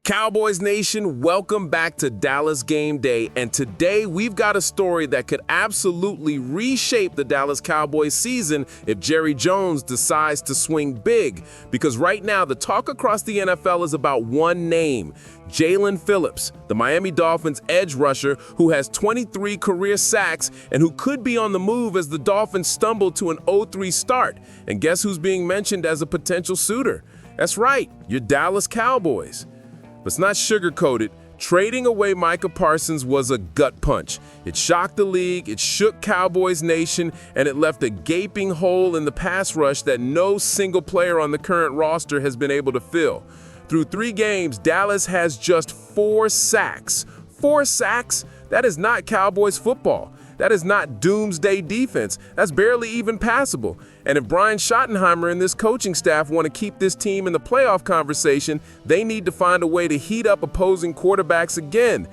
Cowboys Nation, welcome back to Dallas Game Day, and today we've got a story that could absolutely reshape the Dallas Cowboys season if Jerry Jones decides to swing big, because right now the talk across the NFL is about one name, Jaelan Phillips, the Miami Dolphins edge rusher who has 23 career sacks and who could be on the move as the Dolphins stumble to an 0-3 start. And guess who's being mentioned as a potential suitor? That's right, your Dallas Cowboys. Let's not sugarcoat it. Trading away Micah Parsons was a gut punch. It shocked the league, it shook Cowboys Nation, and it left a gaping hole in the pass rush that no single player on the current roster has been able to fill. Through 3 games, Dallas has just 4 sacks. 4 sacks? That is not Cowboys football. That is not doomsday defense. That's barely even passable. And if Brian Schottenheimer and this coaching staff want to keep this team in the playoff conversation, they need to find a way to heat up opposing quarterbacks again.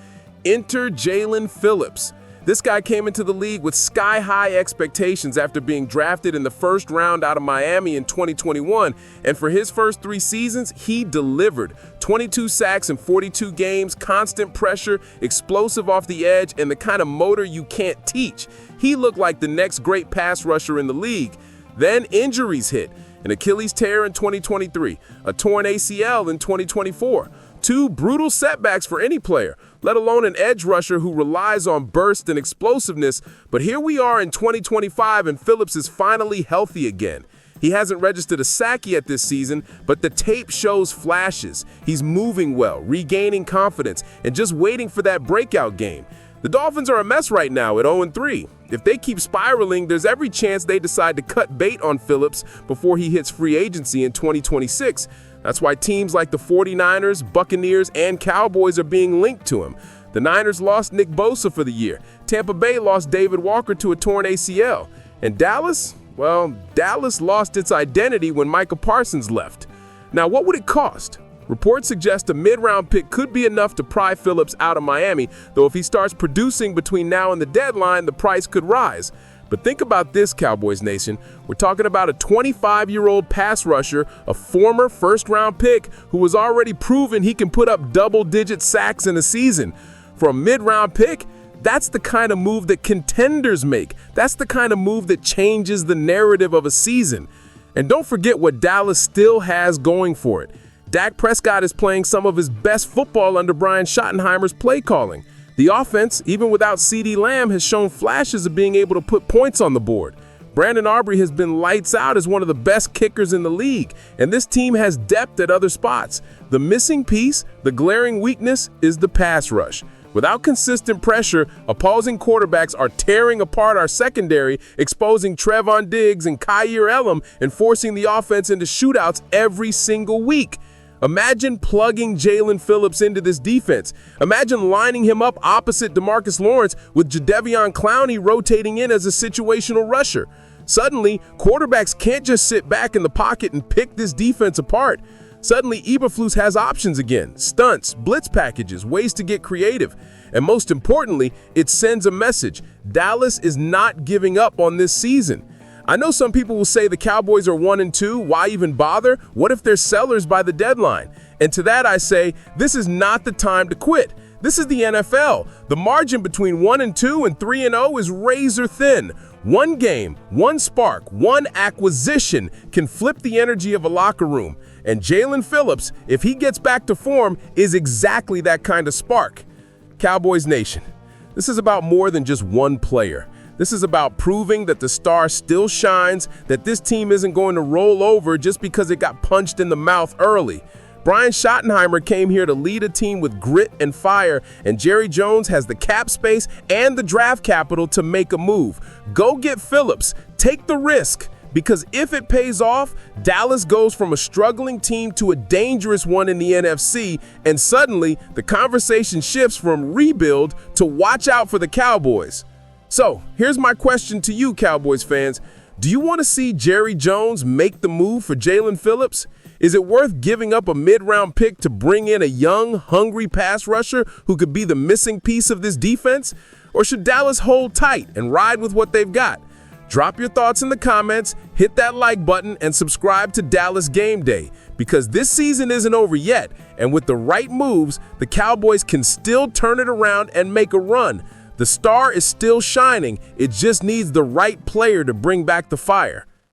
Enter Jaelan Phillips. This guy came into the league with sky-high expectations after being drafted in the first round out of Miami in 2021, and for his first 3 seasons, he delivered. 22 sacks in 42 games, constant pressure, explosive off the edge, and the kind of motor you can't teach. He looked like the next great pass rusher in the league. Then injuries hit. An Achilles tear in 2023, a torn ACL in 2024. 2 brutal setbacks for any player, let alone an edge rusher who relies on burst and explosiveness. But here we are in 2025 and Phillips is finally healthy again. He hasn't registered a sack yet this season, but the tape shows flashes. He's moving well, regaining confidence, and just waiting for that breakout game. The Dolphins are a mess right now at 0-3. If they keep spiraling, there's every chance they decide to cut bait on Phillips before he hits free agency in 2026. That's why teams like the 49ers, Buccaneers, and Cowboys are being linked to him. The Niners lost Nick Bosa for the year. Tampa Bay lost David Walker to a torn ACL. And Dallas? Well, Dallas lost its identity when Micah Parsons left. Now, what would it cost? Reports suggest a mid-round pick could be enough to pry Phillips out of Miami, though if he starts producing between now and the deadline, the price could rise. But think about this, Cowboys Nation. We're talking about a 25-year-old pass rusher, a former first-round pick who has already proven he can put up double-digit sacks in a season. For a mid-round pick, that's the kind of move that contenders make. That's the kind of move that changes the narrative of a season. And don't forget what Dallas still has going for it. Dak Prescott is playing some of his best football under Brian Schottenheimer's play calling. The offense, even without CeeDee Lamb, has shown flashes of being able to put points on the board. Brandon Aubrey has been lights out as one of the best kickers in the league, and this team has depth at other spots. The missing piece, the glaring weakness, is the pass rush. Without consistent pressure, opposing quarterbacks are tearing apart our secondary, exposing Trevon Diggs and Kaiir Elam and forcing the offense into shootouts every single week. Imagine plugging Jaelan Phillips into this defense. Imagine lining him up opposite DeMarcus Lawrence with Jadeveon Clowney rotating in as a situational rusher. Suddenly, quarterbacks can't just sit back in the pocket and pick this defense apart. Suddenly, Eberflus has options again, stunts, blitz packages, ways to get creative. And most importantly, it sends a message. Dallas is not giving up on this season. I know some people will say the Cowboys are 1-2, why even bother? What if they're sellers by the deadline? And to that I say, this is not the time to quit. This is the NFL. The margin between 1-2 and 3-0 is razor thin. One game, one spark, one acquisition can flip the energy of a locker room. And Jaelan Phillips, if he gets back to form, is exactly that kind of spark. Cowboys Nation, this is about more than just one player. This is about proving that the star still shines, that this team isn't going to roll over just because it got punched in the mouth early. Brian Schottenheimer came here to lead a team with grit and fire, and Jerry Jones has the cap space and the draft capital to make a move. Go get Phillips. Take the risk. Because if it pays off, Dallas goes from a struggling team to a dangerous one in the NFC, and suddenly the conversation shifts from rebuild to watch out for the Cowboys. So, here's my question to you, Cowboys fans. Do you want to see Jerry Jones make the move for Jaelan Phillips? Is it worth giving up a mid-round pick to bring in a young, hungry pass rusher who could be the missing piece of this defense? Or should Dallas hold tight and ride with what they've got? Drop your thoughts in the comments, hit that like button, and subscribe to Dallas Game Day, because this season isn't over yet, And with the right moves, the Cowboys can still turn it around and make a run. The star is still shining. It just needs the right player to bring back the fire.